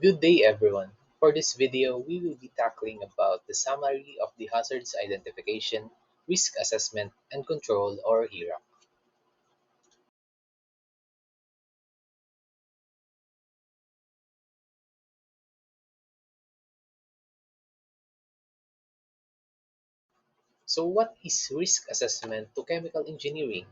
Good day everyone. For this video, we will be tackling about the summary of the hazards identification, risk assessment, and control or HIRA. So what is risk assessment to chemical engineering?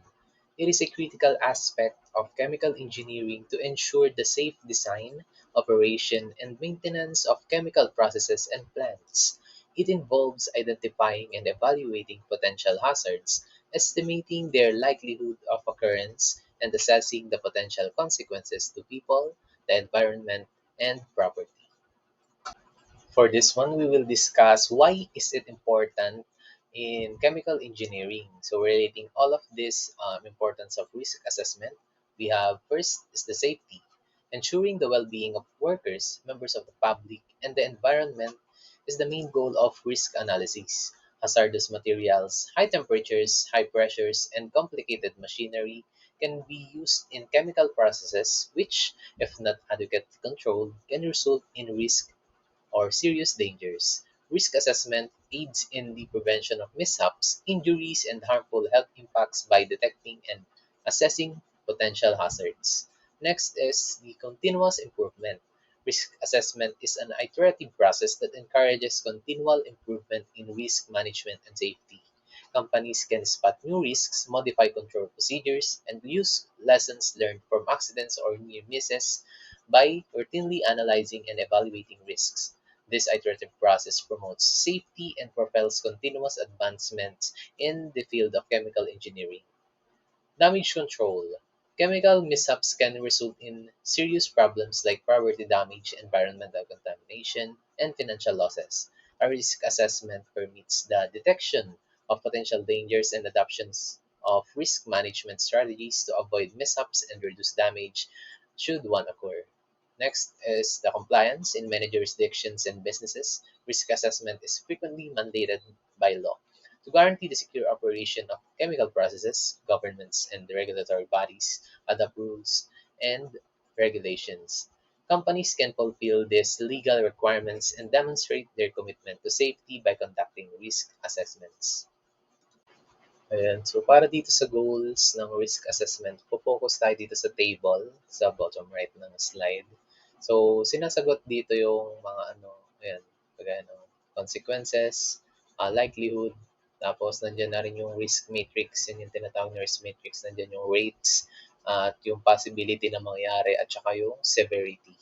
It is a critical aspect of chemical engineering to ensure the safe design, operation, and maintenance of chemical processes and plants. It involves identifying and evaluating potential hazards, estimating their likelihood of occurrence, and assessing the potential consequences to people, the environment, and property. For this one, we will discuss why is it important in chemical engineering. So relating all of this importance of risk assessment, we have first is the safety. Ensuring the well-being of workers, members of the public, and the environment is the main goal of risk analysis. Hazardous materials, high temperatures, high pressures, and complicated machinery can be used in chemical processes which, if not adequately controlled, can result in risk or serious dangers. Risk assessment aids in the prevention of mishaps, injuries, and harmful health impacts by detecting and assessing potential hazards. Next is the continuous improvement. Risk assessment is an iterative process that encourages continual improvement in risk management and safety. Companies can spot new risks, modify control procedures, and use lessons learned from accidents or near misses by routinely analyzing and evaluating risks. This iterative process promotes safety and propels continuous advancements in the field of chemical engineering. Damage control. Chemical mishaps can result in serious problems like property damage, environmental contamination, and financial losses. A risk assessment permits the detection of potential dangers and adoptions of risk management strategies to avoid mishaps and reduce damage should one occur. Next is the compliance. In many jurisdictions and businesses, risk assessment is frequently mandated by law. To guarantee the secure operation of chemical processes, governments and regulatory bodies adopt rules and regulations. Companies can fulfill these legal requirements and demonstrate their commitment to safety by conducting risk assessments. Ayan. So, para dito sa goals ng risk assessment, focus tayo dito sa table sa bottom right ng slide. So, sinasagot dito yung mga ano, ayan, kagaya ng consequences, likelihood, tapos nandiyan na rin yung risk matrix, yun yung tinatawag na risk matrix, nandiyan yung rates, at yung possibility na mangyari, at saka yung severity.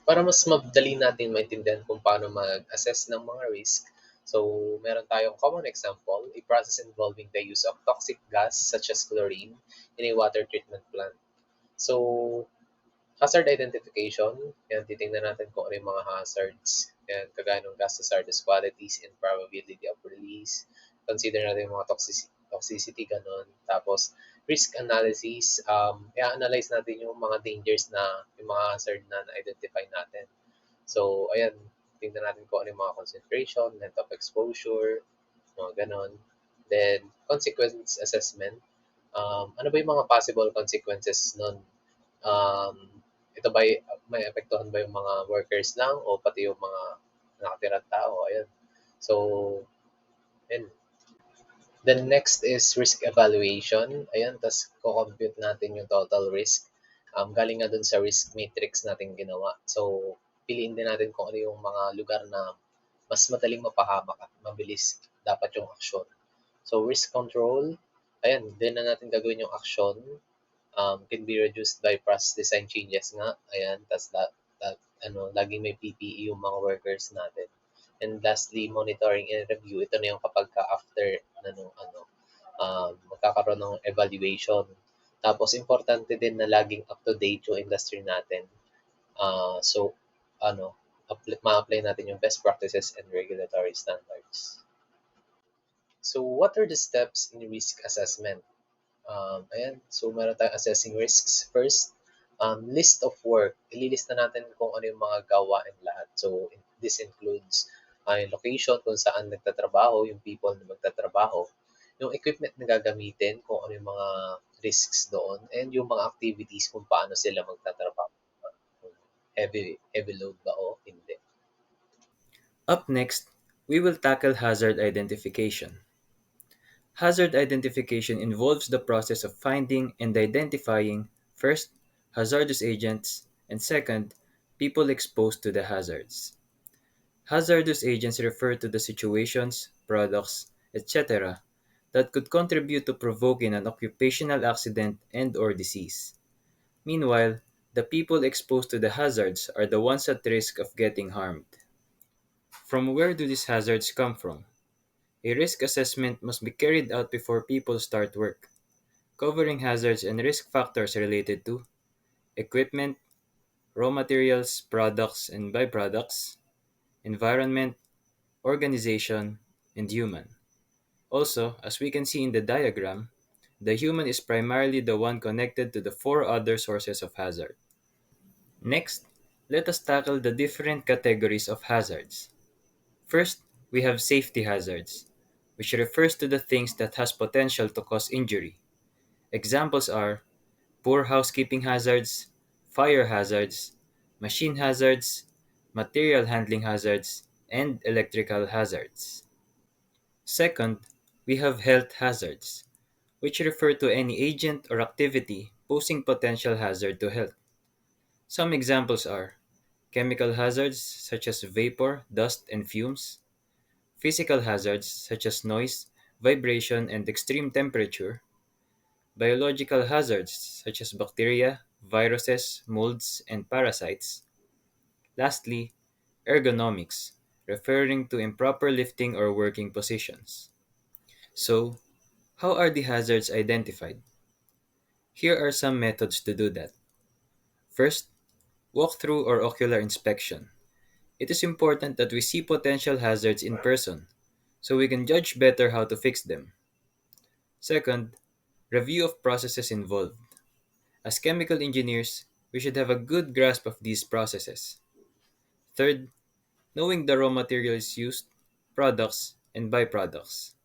Para mas madali natin maintindihan kung paano mag-assess ng mga risk, so meron tayong common example, a process involving the use of toxic gas such as chlorine in a water treatment plant. So, hazard identification, yan, titingnan natin kung ano yung mga hazards. Yan, kagaya ng gas hazardous qualities and probability of release. Consider natin yung mga toxicity, ganun. Tapos, risk analysis, i-analyze natin yung mga dangers na, yung mga hazard na na-identify natin. So, ayan, tingnan natin kung ano yung mga concentration, length of exposure, mga ganon. Then, consequence assessment. Ano ba yung mga possible consequences nun? Um, ito ba may apektuhan ba yung mga workers lang o pati yung mga nakatirang tao? Ayun. So, yun. Then next is risk evaluation. Ayan, tapos ko-compute natin yung total risk. Galing nga dun sa risk matrix natin ginawa. So, piliin din natin kung ano yung mga lugar na mas madaling mapahamak at mabilis dapat yung aksyon. So, risk control, ayan, din na natin gagawin yung action. Can be reduced by process design changes nga. Ayan, tas laging may PPE yung mga workers natin. And lastly, monitoring and review. Ito na yung kapag ka after magkakaroon ng evaluation. Tapos, importante din na laging up to date yung industry natin. So, ma-apply natin yung best practices and regulatory standards. So, what are the steps in risk assessment? Ayan, so meron tayong assessing risks. First, list of work. Ililista natin kung ano yung mga gawain lahat. So, this includes yung location kung saan nagtatrabaho, yung people na magtatrabaho, yung equipment na gagamitin, kung ano yung mga risks doon, and yung mga activities kung paano sila magtatrabaho. Kung heavy load ba o hindi. Up next, we will tackle hazard identification. Hazard identification involves the process of finding and identifying, first, hazardous agents, and second, people exposed to the hazards. Hazardous agents refer to the situations, products, etc. that could contribute to provoking an occupational accident and or disease. Meanwhile, the people exposed to the hazards are the ones at risk of getting harmed. From where do these hazards come from? A risk assessment must be carried out before people start work, covering hazards and risk factors related to equipment, raw materials, products and byproducts, environment, organization, and human. Also, as we can see in the diagram, the human is primarily the one connected to the four other sources of hazard. Next, let us tackle the different categories of hazards. First, we have safety hazards, which refers to the things that has potential to cause injury. Examples are poor housekeeping hazards, fire hazards, machine hazards, material handling hazards, and electrical hazards. Second, we have health hazards, which refer to any agent or activity posing potential hazard to health. Some examples are chemical hazards such as vapor, dust, and fumes, physical hazards such as noise, vibration, and extreme temperature, biological hazards such as bacteria, viruses, molds, and parasites. Lastly, ergonomics, referring to improper lifting or working positions. So, how are the hazards identified? Here are some methods to do that. First, walkthrough or ocular inspection. It is important that we see potential hazards in person so we can judge better how to fix them. Second, review of processes involved. As chemical engineers, we should have a good grasp of these processes. Third, knowing the raw materials used, products, and byproducts.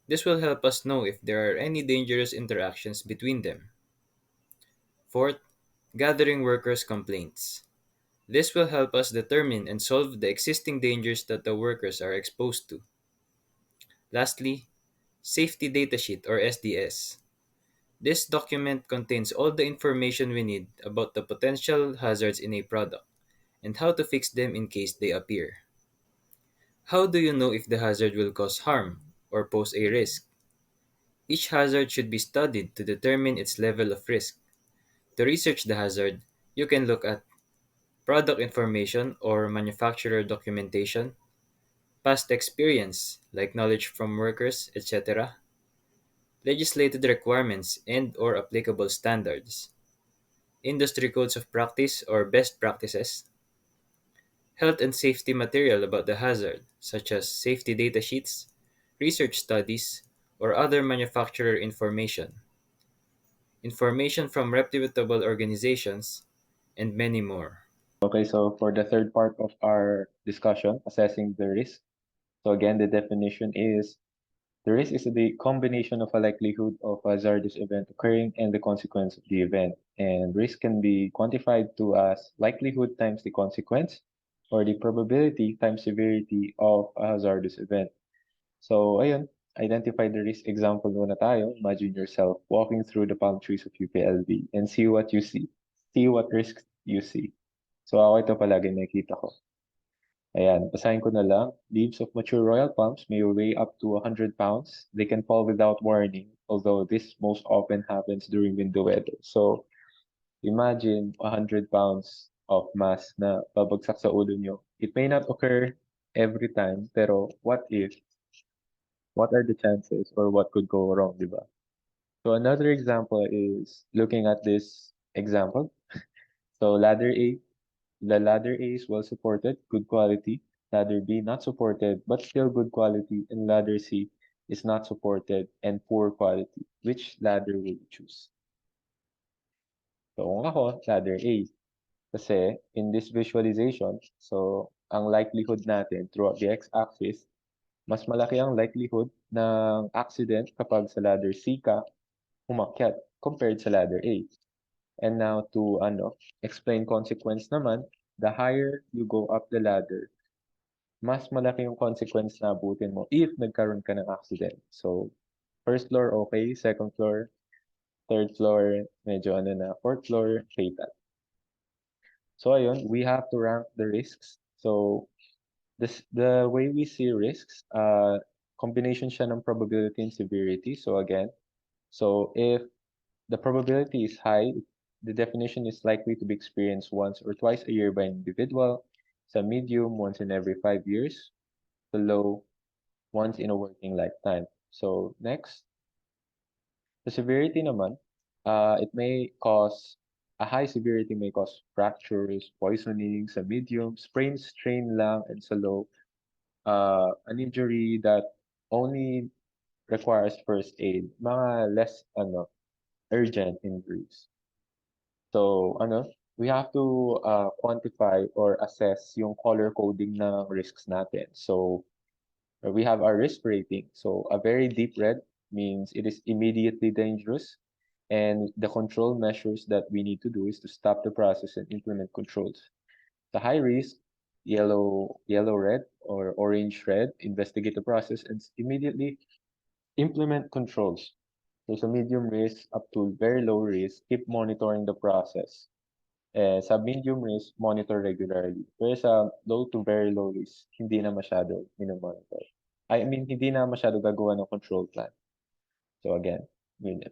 This will help us know if there are any dangerous interactions between them. Fourth, gathering workers' complaints. This will help us determine and solve the existing dangers that the workers are exposed to. Lastly, Safety Datasheet or SDS. This document contains all the information we need about the potential hazards in a product and how to fix them in case they appear. How do you know if the hazard will cause harm or pose a risk? Each hazard should be studied to determine its level of risk. To research the hazard, you can look at product information or manufacturer documentation, past experience like knowledge from workers, etc., legislated requirements and or applicable standards, industry codes of practice or best practices, health and safety material about the hazard, such as safety data sheets, research studies, or other manufacturer information from reputable organizations, and many more. Okay, so for the third part of our discussion, assessing the risk. So again, the definition is the risk is the combination of a likelihood of a hazardous event occurring and the consequence of the event. And risk can be quantified to as likelihood times the consequence or the probability times severity of a hazardous event. So, ayun, identify the risk example muna tayo. Imagine yourself walking through the palm trees of UPLB and see what you see. See what risks you see. So, ako ito palagi nakikita ko. Ayan, basahin ko na lang. Leaves of mature royal palms may weigh up to 100 pounds. They can fall without warning, although this most often happens during winter weather. So, imagine 100 pounds of mass na babagsak sa ulo nyo. It may not occur every time, pero what if? What are the chances or what could go wrong, di ba? So another example is looking at this example. So ladder A, the ladder A is well supported, good quality. Ladder B, not supported, but still good quality. And ladder C is not supported and poor quality. Which ladder will you choose? So kung ako, ladder A. Kasi in this visualization, so ang likelihood natin throughout the x-axis, mas malaki ang likelihood ng accident kapag sa ladder C ka umakyat compared sa ladder A. And now to explain consequence naman, the higher you go up the ladder, mas malaki yung consequence na abutin mo if nagkaroon ka ng accident. So, first floor okay, second floor, third floor, medyo fourth floor, fatal. So ayun, we have to rank the risks. So the way we see risks, combination siya ng probability and severity. So again, so if the probability is high, the definition is likely to be experienced once or twice a year by an individual. Sa medium, once in every 5 years. The low, once in a working lifetime. So next, the severity naman, a high severity may cause fractures, poisoning, sa medium, sprain, strain lang, and sa low, an injury that only requires first aid, mga less, urgent injuries. So, we have to quantify or assess yung color coding ng risks natin. So, we have our risk rating. So a very deep red means it is immediately dangerous. And the control measures that we need to do is to stop the process and implement controls. The high risk, yellow red or orange red, investigate the process and immediately implement controls. So sa medium risk up to very low risk, keep monitoring the process. Sa medium risk, monitor regularly. Pero sa low to very low risk, hindi na masyado minomonitor. I mean, hindi na masyado gagawa ng control plan. So again,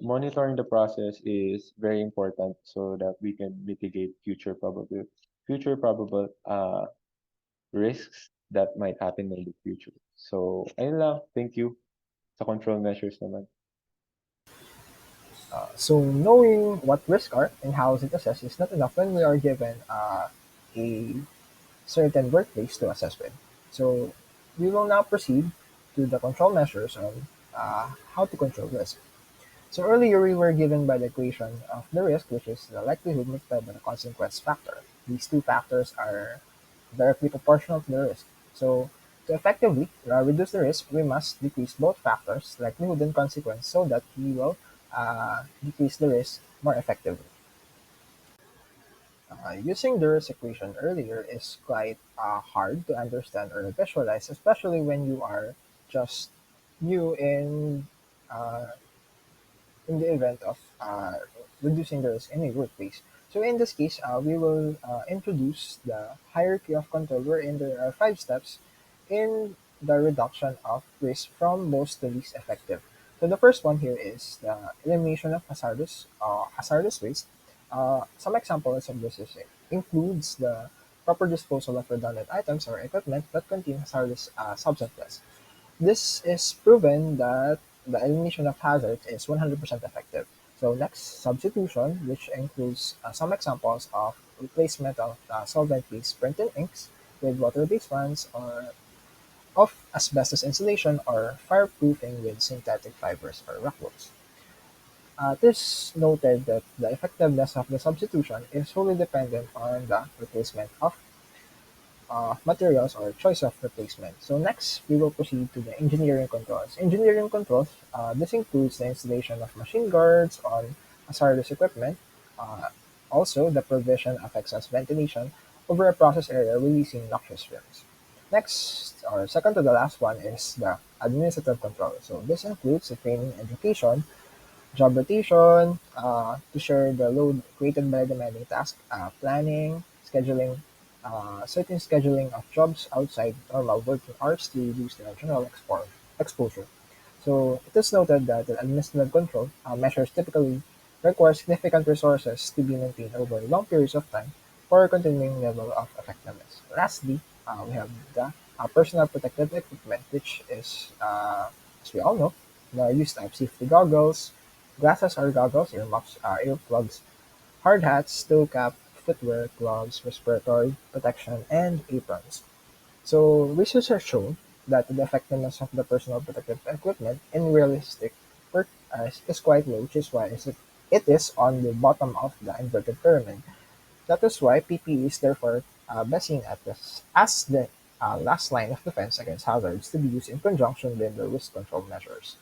monitoring the process is very important so that we can mitigate future probable risks that might happen in the future. So, ayun lang. Thank you sa control measures naman. So knowing what risks are and how is it assessed is not enough when we are given a certain workplace to assess with. So we will now proceed to the control measures on how to control risk. So earlier we were given by the equation of the risk, which is the likelihood multiplied by the consequence factor. These two factors are directly proportional to the risk. So to effectively reduce the risk, we must decrease both factors, likelihood and consequence, so that we will decrease the risk more effectively. Using the risk equation earlier is quite hard to understand or visualize, especially when you are just new uh, in the event of reducing the risk in a workplace. So in this case, we will introduce the hierarchy of control wherein there are 5 steps in the reduction of risk from most to least effective. So the first one here is the elimination of hazardous waste. Some examples of this includes the proper disposal of redundant items or equipment that contain hazardous substances. This is proven that the elimination of hazards is 100% effective. So next, substitution, which includes some examples of replacement of solvent-based printing inks with water-based ones, or of asbestos insulation or fireproofing with synthetic fibers or rockwools. It is noted that the effectiveness of the substitution is wholly dependent on the replacement of materials or choice of replacement. So next, we will proceed to the engineering controls. Engineering controls, this includes the installation of machine guards on hazardous equipment, uh, also the provision of excess ventilation over a process area releasing noxious fumes. Next, or second to the last one, is the administrative control. So this includes the training, education, job rotation, to share the load created by demanding task, planning, scheduling, certain scheduling of jobs outside normal working hours to reduce the general exposure. So it is noted that the administrative control measures typically require significant resources to be maintained over long periods of time for a continuing level of effectiveness. Lastly, we have the personal protective equipment, which is, as we all know, the use of safety goggles, glasses or goggles, earmuffs, earplugs, hard hats, toe cap, footwear, gloves, respiratory protection, and aprons. So research has shown that the effectiveness of the personal protective equipment in realistic work is quite low, which is why it is on the bottom of the inverted pyramid. That is why PPE is therefore best seen as the last line of defense against hazards to be used in conjunction with the risk control measures.